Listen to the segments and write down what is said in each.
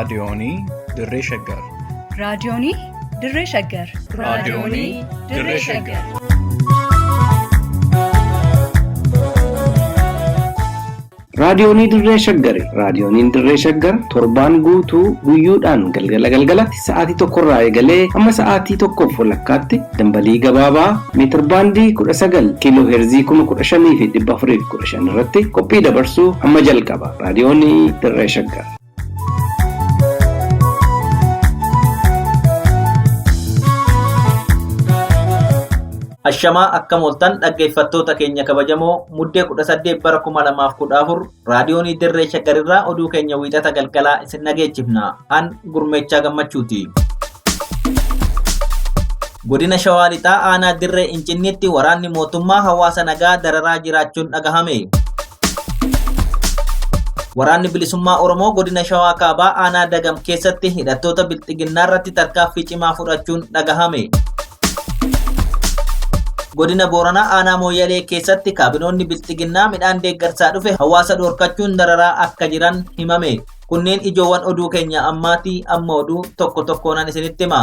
raadiyoonii Dirree Shaggar. raadiyoonii Dirree Shaggar. raadiyoonii Dirree Shaggar. Raadiyoonii Dirree Shaggari. Raadiyooniin Dirree Shaggar torbaan guutuu guyyoodhaan galgalatti sa'aatii tokkorraa eegalee hamma sa'aatii tokkoof walakkaatti dambalii gabaabaa meetir baandii 19 kiiloo heerzii 15,415 irratti qophii dabarsuu hamma jalqaba. Raadiyoonii Dirree Shaggar. Ashamaa akkam ooltan dhaggeeffattoota keenya kabajamoo muddee 18 bara 2014 raadiyoonii Dirree Shaggarirraa oduu keenya wiixata galgalaa isin dhageechifna. An Gurmeechaa Gammachuuti. Godina Shawaa Lixaa aanaa Dirree Incinniitti waraanni mootummaa hawaasa nagaa dararaa jiraachuun dhagahame. Waraanni bilisummaa Oromoo godina Shawaa Kaabaa aanaa Dagam keessatti hidhattoota bilxiginnaa irratti tarkaanfii cimaa fudhachuun dhagahame. Godina Booranaa aanaa Mooyyalee keessatti kaabinoonni bilxiginnaa midhaan deeggarsaa dhufe hawaasa dhoorkachuun dararaa akka jiran himame. Kunneen ijoowwan oduu keenya ammaati. Amma oduu tokko tokkoon isinitti hima.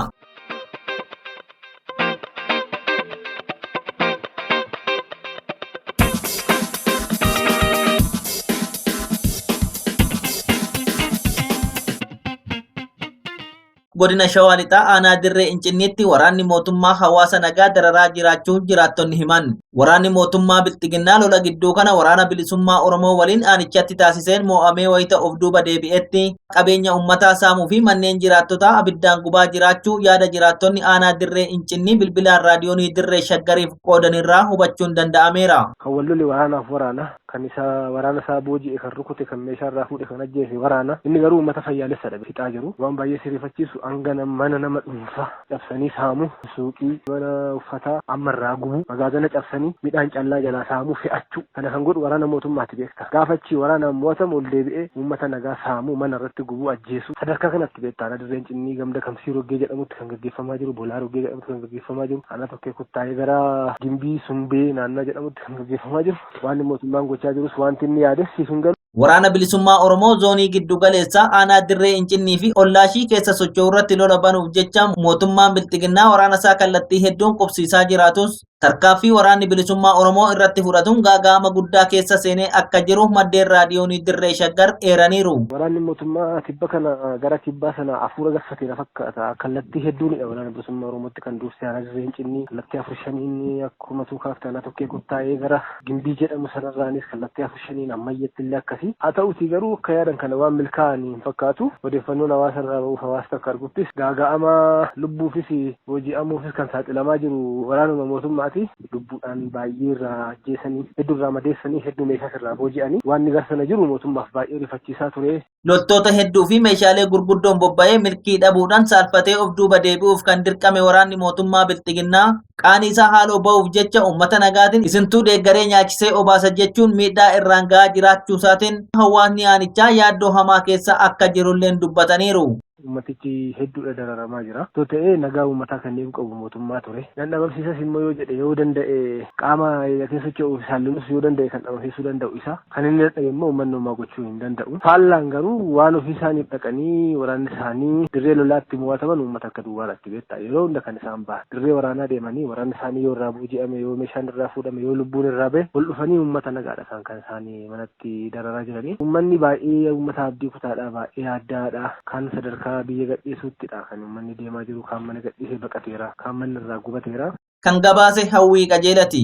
Godina Shawaa Lixaa aanaa Dirree Incinniitti waraanni mootummaa hawaasa nagaa dararaa jiraachuu jiraattonni himan. Waraanni mootummaa bilxiginnaa lola gidduu kana waraana bilisummaa Oromoo waliin aanichatti taasiseen mo'amee wayita of duuba deebi'etti qabeenya uummataa saamuu fi manneen jiraattotaa abiddaan gubaa jiraachuu yaada jiraattonni aanaa Dirree Incinnii bilbilaan raadiyoonii Dirree Shaggariif qoodanirraa hubachuun danda'ameera. Kan wallolli waraanaaf waraana kan isaa waraana isaa booji'e kan rukute kan meeshaarraa fuudhe kan ajjeese waraana inni garuu uummata fayyaalessadha fixaa jiru waan baay'ee sirrifachiisu hanga mana nama dhuunfaa cabsanii saamu suuqii mana uffataa ammarraa gubu magaazana cabsanii midhaan callaa jalaa saamuu fe'achuu kana kan godhu waraana mootummaati beekta gaafachi waraana mootummaa ol deebi'ee uummata nagaa saamuu mana irratti gubuu ajjeesu sadarkaa kanatti beektaana Dirreen Cinnii gamda kamsii roggee jedhamutti kan gaggeeffamaa jiru bolaa roggee jedhamutti kan gaggeeffamaa jiru ana tokkee kuttaa'ee gara gimbii sumbee naannaa jedhamutti kan gaggeeffamaa jiru waan mootummaan gochaa jirus wanti inni yaadessiisu hin galu. Waraana bilisummaa Oromoo zoonii giddu galeessaa aanaa Dirree Incinnii fi Ollaashii keessa socho'u irratti lola banuuf jecha mootummaan bilxiginnaa waraana isaa kallattii hedduun qubsiisaa jiraatus tarkaanfii waraanni bilisummaa Oromoo irratti fudhatuun gaaga'ama guddaa keessa seenee akka jiru maddeen raadiyoonii Dirree Shaggar eeraniiru. Waraanni mootummaa tibba kana gara tibbaa sana afuura gaffateera fakkaata. Kallattii hedduunidha waraana bilisummaa Oromootti kan dursee aanaa Dirree Incinnii kallattii 4 akkuma tuukaaftanaa tokkee kuttaa'ee gara gimbii jedhamu sanarraanis kallattii 4 ammayyaatti illee akkasii. Haa ta'uutii garuu akka yaadan kana waan milkaa'anii hin fakkaatu. Odeeffannoon hawaasa irraa bahuuf hawaasa akka arguttis gaaga'ama lubbuufis booji'amuufis kan saaxilamaa jiru waraanuma mootummaa lubbuudhaan baay'ee irraa ajjeesanii hedduu irraa madeessanii hedduu meeshaas irraa booji'anii waan ni garsana jiru mootummaaf baay'ee rifachiisaa ture. Loltoota hedduu fi meeshaalee gurguddoon bobba'ee milkii dhabuudhaan saalfatee of duuba deebi'uuf kan dirqame waraanni mootummaa bilxiginnaa qaanii isaa haaloo ba'uuf jecha uummata nagaatiin isintuu deeggaree nyaachisee obaasa jechuun miidhaa irraan ga'aa jiraachuu isaatiin hawaasni aanichaa yaaddoo hamaa keessa akka jirulleen dubbataniiru. Uummatichi hedduudha dararamaa jira. Too ta'ee nagaa uummataa kanneen qabu mootummaa ture. Kan dhabamsiisas immoo yoo jedhe yoo danda'e qaama keessa socho'uuf saalluunus yoo danda'e kan dhabamsiisuu danda'u isa. Kan inni dadhabe immoo uummanni homaa gochuu hin danda'u. Faallaan garuu waan ofii isaaniif dhaqanii waraanni isaanii dirree lolaatti mo'ataman uummata akka duwwaadhaatti beektaa yeroo hunda kan isaan ba'a. Dirree waraanaa deemanii waraanni isaanii yoo irraa booji'ame yoo meeshaan irraa fuudhame yoo lubbuun irraa ba'e ol dhufanii uummata nagaadha isaan kan isaanii manatti dararaa jiranii. Uummanni baay'ee uummata abdii kutaadha baay'ee addaadha kan sadarkaa biyya gadhiisuuttidha kan uummanni deemaa jiru kaan mana gadhiisee baqateera kaan manni irraa gubateera. Kan gabaase Hawwii Qajeelati.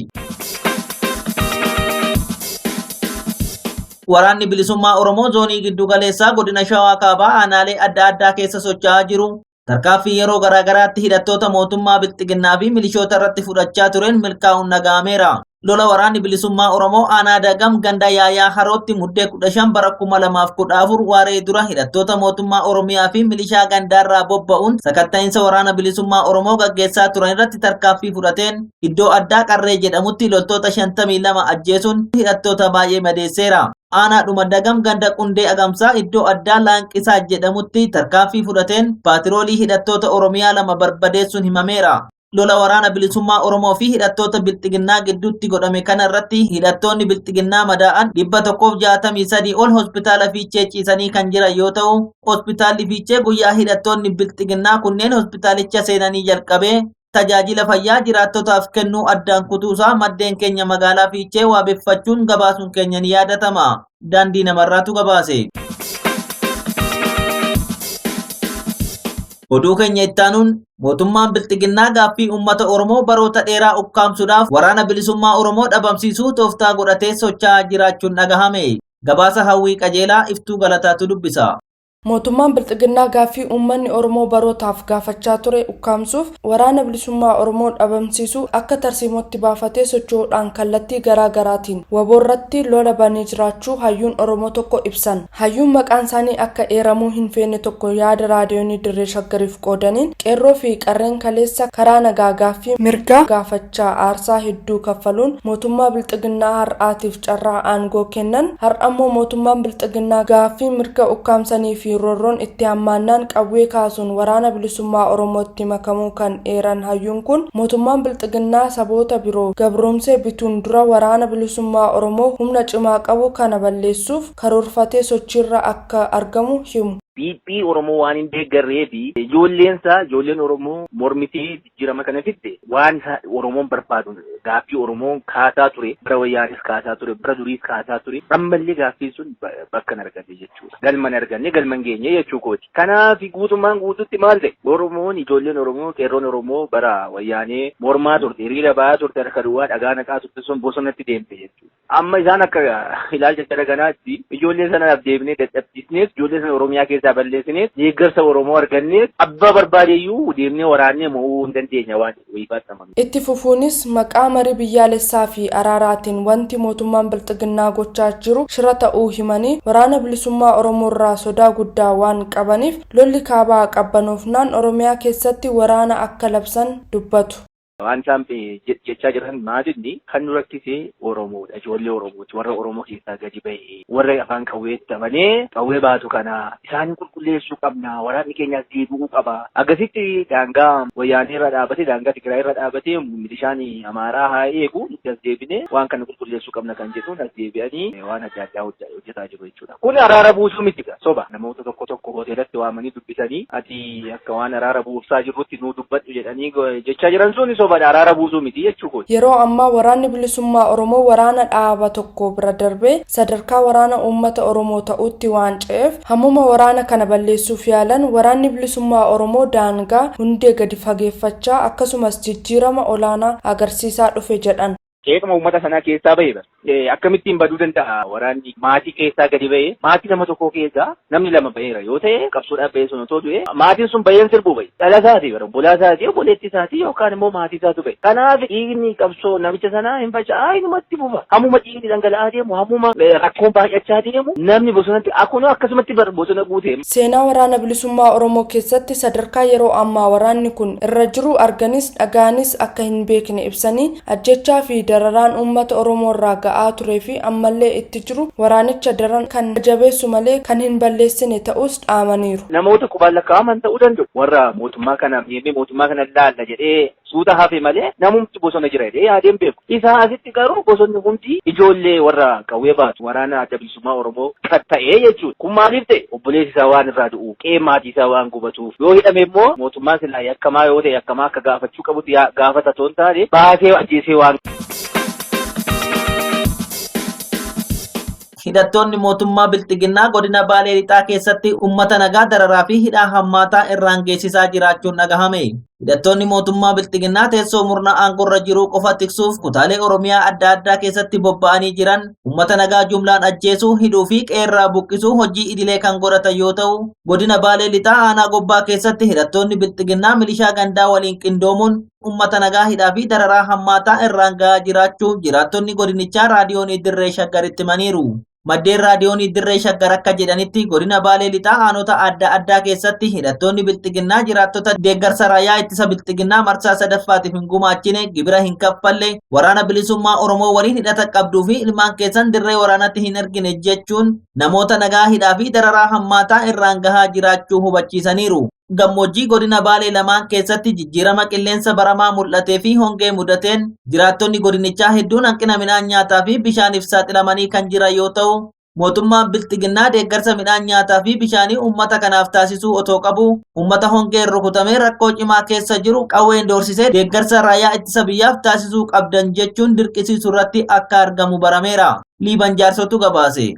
Waraanni bilisummaa Oromoo zoonii giddu galeessaa godina Shawaa Kaabaa aanaalee adda addaa keessa socho'aa jiru. Tarkaanfii yeroo garaagaraatti hidhattoota mootummaa bilxiginnaa fi milishoota irratti fudhachaa tureen milkaa'uun dhaga'ameera. Lola waraanni bilisummaa Oromoo aanaa Dagam ganda Yaayaa Harootti muddee 15 bara 2014 waaree dura hidhattoota mootummaa Oromiyaa fi milishaa gandaarraa bobba'uun sakatta'iinsa waraana bilisummaa Oromoo gaggeessaa turan irratti tarkaanfii fudhateen iddoo addaa Qarree jedhamutti loltoota 52 ajjeesuun hidhattoota baay'ee madeesseera. Aanaadhuma Dagam ganda Qundee Agamsaa iddoo addaa Laanqisaa jedhamutti tarkaanfii fudhateen paatiroolii hidhattoota Oromiyaa 2 barbadeessuun himameera. lola waraana bilisummaa Oromoo fi hidhattoota bilxiginnaa gidduutti godhame kana irratti hidhattoonni bilxiginnaa madaa'an 163 ol hospitaala Fiichee ciisanii kan jiran yoo ta'u, hospitaalli Fiichee guyyaa hidhattoonni bilxiginnaa kunneen hospitaalicha seenanii jalqabee tajaajila fayyaa jiraattotaaf kennuu addaan kutuusaa maddeen keenya magaalaa Fiichee waabeffachuun gabaasuun keenya ni yaadatama. Daandii namarraatu gabaase. Oduu keenya ittaanuun mootummaan bilxiginnaa gaaffii uummata Oromoo baroota dheeraa ukkaamsuudhaaf waraana bilisummaa Oromoo dhabamsiisuu tooftaa godhatee socho'aa jiraachuun dhagahame. Gabaasa Hawwii Qajeelaa Iftuu Galataatu dubbisa. Mootummaan bilxiginnaa gaaffii uummanni Oromoo barootaaf gaafachaa ture ukkaamsuuf waraana bilisummaa Oromoo dhabamsiisuu akka tarsiimootti baafatee socho'uudhaan kallattii garaa garaatiin waboorratti lola banee jiraachuu hayyuun Oromoo tokko ibsan. Hayyuun maqaan isaanii akka eeramuu hin feene tokko yaada raadiyoonii Dirree Shaggariif qoodaniin qeerroo fi qarreen kaleessa karaa nagaa gaaffii mirgaa gaafachaa aarsaa hedduu kaffaluun mootummaa bilxiginnaa har'aatiif carraa aangoo kennan. Har'ammoo mootummaan bilxiginnaa gaaffii mirga ukkaamsanii fi roorroon itti hammaannaan qawwee kaasuun waraana bilisummaa Oromootti makamuu kan eeran hayyuun kun mootummaan bilxiginnaa saboota biroo gabroomsee bituun dura waraana bilisummaa Oromoo humna cimaa qabu kana balleessuuf karoorfatee sochiirra akka argamu himu. Biiphii Oromoo waan hin deeggarree fi ijoolleen Oromoo mormitii jijjiirama kana fidde waan Oromoon barbaadu gaaffii Oromoon kaasaa ture bara wayyaanis kaasaa ture bara duriis kaasaa ture ammallee gaaffii sun bakka hin arganne jechuudha. Galma hin arganne galma hin geenye jechuu kooti. Kanaaf guutummaan guututti maal ta'e Oromoon ijoolleen Oromoo qeerroon Oromoo bara wayyaanee mormaa turte hiriira ba'aa turte harka duwwaa dhagaa naqaa turte sun bosonatti deemte jechuudha. Amma isaan akka ilaalcha daganaatti ijoollee sanaaf deebinee dadhabsiisnees ijoollee sana Oromiyaa keessa balleessinees deeggarsa Oromoo argannees abbaa barbaadeyyuu deemnee waraannee mo'uu hin dandeenya waan wayifaattaman. Itti fufuunis maqaa marii biyyaalessaa fi araaraatiin wanti mootummaan bilxiginnaa gochaa jiru shira ta'uu himanii waraana bilisummaa Oromoo irraa sodaa guddaa waan qabaniif lolli kaabaa qabbanoofnaan Oromiyaa keessatti waraana akka labsan dubbatu. Waan isaan jechaa jiran maalinni kan nu rakkisee Oromoodha. Ijoollee Oromooti. Warra Oromoo keessaa gadi ba'e. Warra afaan qawweetti amanee qawwee baatu kana isaan qulqulleessuu qabna. Waraanni keenyaas deebi'uu qaba. Akkasitti daangaa wayyaanee irra dhaabate daangaa Tigraay irra dhaabate milishaan Amaaraa haa eegu itti as deebine waan kana qulqulleessuu qabna kan jedhuun as deebi'anii waan adda addaa hojjetaa jiru jechuudha. Kun araara buusuu miti soba. Namoota tokko hoteelatti waamanii dubbisanii ati akka waan araara buusaa jirrutti nuu dubbadhu jedhanii jechaa jiran sun araara buusuu miti jechuudha. Yeroo ammaa waraanni bilisummaa Oromoo waraana dhaaba tokko bira darbee sadarkaa waraana uummata Oromoo ta'utti waan ce'eef hammuma waraana kana balleessuuf yaalan waraanni bilisummaa Oromoo daangaa hundee gadi fageeffachaa akkasumas jijjiirama olaanaa agarsiisaa dhufe jedhan. Eeguma uummata sanaa keessaa bahee akkamittiin baduu danda'a waraanni maatii keessaa gadi bahee maatii nama tokko keessaa namni lama baheera yoo ta'e qabsoodhaaf bahee sun otoo du'e maatiin sun baheen sirbuu bahe dhala isaati obbolaa isaati obboleetti isaati yookaan immoo maatii isaatu bahe. Kanaaf dhiigni qabsoo namicha sanaa hin faca'aa inumatti fufa hammuma dhiigni dhangala'aa deemu hammuma rakkoon baay'achaa deemu namni bosonatti akkuma akkasumatti bosona guute. Seenaa waraana bilisummaa Oromoo keessatti sadarkaa yeroo ammaa waraanni kun irra jiru arganis dhagaanis akka hin beekne ibsanii ajjechaa fi dararaan uummata Oromoo irraa ga'aa turee fi ammallee itti jiru waraanicha daran kan jabeessu malee kan hin balleessine ta'us dhaamaniiru. Namoota qubaan lakkaa'aman ta'uu danda'u. Warra mootummaa kana mootummaa kana laalla jedhee suuta hafe malee namumti bosona jira jedhee yaadeen beeku. Isaa asitti garuu bosonni hundi ijoollee warra qawwee baatu waraana adda bilisummaa Oromoo kan ta'ee jechuudha. Kun maaliif ta'e obboleessi isaa waan irraa du'u qe'ee maatii isaa waan gubatuuf yoo hidhame immoo mootummaan silaa yakkamaa yoo ta'e yakkamaa akka gaafachuu qabutti gaafata toon taane baasee ajjeesee waan. Hidhattoonni mootummaa bilxiginnaa godina Baalee Lixaa keessatti uummata nagaa dararaa fi hidhaa hammaataa irraan geessisaa jiraachuun dhagahame. Hidhattoonni mootummaa bilxiginnaa teessoo murnaa aangorra jiru qofa tiksuuf kutaalee Oromiyaa adda addaa keessatti bobba'anii jiran uummata nagaa jumlaan ajjeesuu, hidhuu fi qeerraa buqqisuu hojii idilee kan godhatan yoo ta'u, godina Baalee Lixaa aanaa Gobbaa keessatti hidhattoonni bilxiginnaa milishaa gandaa waliin qindoomuun uummata nagaa hidhaa fi dararaa hammaataa irraan gahaa jiraachuu jiraattonni godinichaa raadiyoonii Dirree Shaggaritti himaniiru. Maddeen raadiyoonii Dirree Shaggar akka jedhanitti godina Baalee Lixaa aanota adda addaa keessatti hidhattoonni bilxiginnaa jiraattota deeggarsa raayyaa ittisa bilxiginnaa marsaa sadaffaatiif hin gumaachine gibira hin kaffalle waraana bilisummaa Oromoo waliin hidhata qabduu fi ilmaan keessan dirree waraanatti hin argine jechuun namoota nagaa hidhaa fi dararaa hammaataa irraan gahaa jiraachuu hubachiisaniiru. Gammoojjii godina Baalee lamaan keessatti jijjiirama qilleensa baramaa mul'atee fi hongee mudateen jiraattonni godinichaa hedduun hanqina midhaan nyaataa fi bishaaniif saaxilamanii kan jiran yoo ta'u, mootummaan bilxiginnaa deeggarsa midhaan nyaataa fi bishaanii uummata kanaaf taasisuu otoo qabu, uummata hongeen rukutamee rakkoo cimaa keessa jiru qawween doorsisee deeggarsa raayyaa ittisa biyyaaf taasisuu qabdan jechuun dirqisiisuu irratti akka argamu barameera. Liiban jaarsotu gabaase.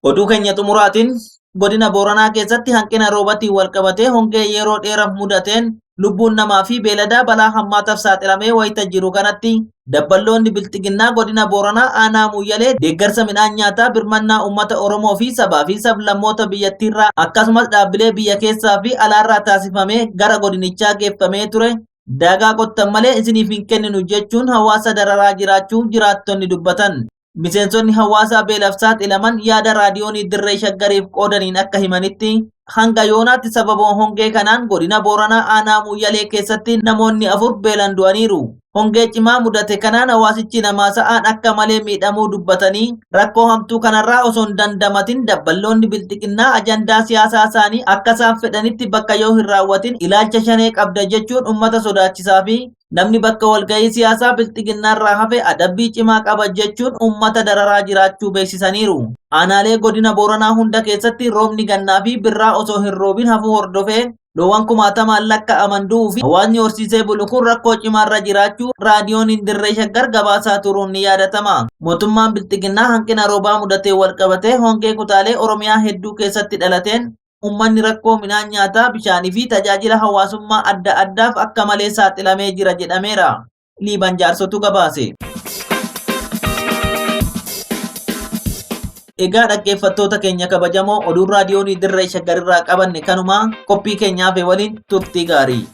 Oduu keenya xumuraatiin godina Booranaa keessatti hanqina roobaatiin walqabatee hongee yeroo dheeraaf mudateen lubbuun namaa fi beeladaa balaa hammaataaf saaxilamee wayita jiru kanatti dabballoonni bilxiginnaa godina Booranaa aanaa Muyyalee deeggarsa midhaan nyaataa birmannaa uummata Oromoo fi sabaa fi sablammoota biyyattiirraa akkasumas dhaabbilee biyya keessaa fi alaarraa taasifamee gara godinichaa geeffamee ture. Daagaa qottan malee isiniif hin kenninu jechuun hawaasa dararaa jiraachuu jiraattonni dubbatan. Miseensonni hawaasaa beelaaf saaxilaman yaada raadiyoonii dirree shaggariif qoodaniin akka himanitti hanga yoonaatti sababa hongee kanaan godina Booranaa aanaa Muyyalee keessatti namoonni 4 beelan du'aniiru. Hongee cimaa mudate kanaan hawaasichi namaa sa'aan akka malee miidhamuu dubbatanii rakkoo hamtuu kanarraa osoo hin dandamatin dabballoonni bilxiginnaa ajandaa siyaasaa isaanii akka isaan fedhanitti bakka yoo hin raawwatin ilaalcha shanee qabda jechuun uummata sodaachisaa fi namni bakka walgahii siyaasaa bilxiginnaarraa hafe adabbii cimaa qaba jechuun uummata dararaa jiraachuu beeksisaniiru. Aanaalee godina Booranaa hunda keessatti roobni gannaa fi birraa osoo hin roobin hafuu hordofee loowwan 10,000 lakkaa'aman du'uu fi hawaasni horsiisee bulu kun rakkoo cimaarra jiraachuu raadiyooniin dirree shaggar gabaasaa turuun ni yaadatama. Mootummaan bilxiginnaa hanqina roobaa mudatee walqabatee hongee kutaalee Oromiyaa hedduu keessatti dhalateen uummanni rakkoo midhaan nyaataa bishaanii fi tajaajila hawaasummaa adda addaaf akka malee saaxilamee jira jedhameera. Liiban jaarsotu gabaase. Egaa dhaggeeffattoota keenya kabajamoo oduun raadiyoonii dirree shaggarirraa qabanne kanuma qophii keenyaaf waliin turtii gaarii.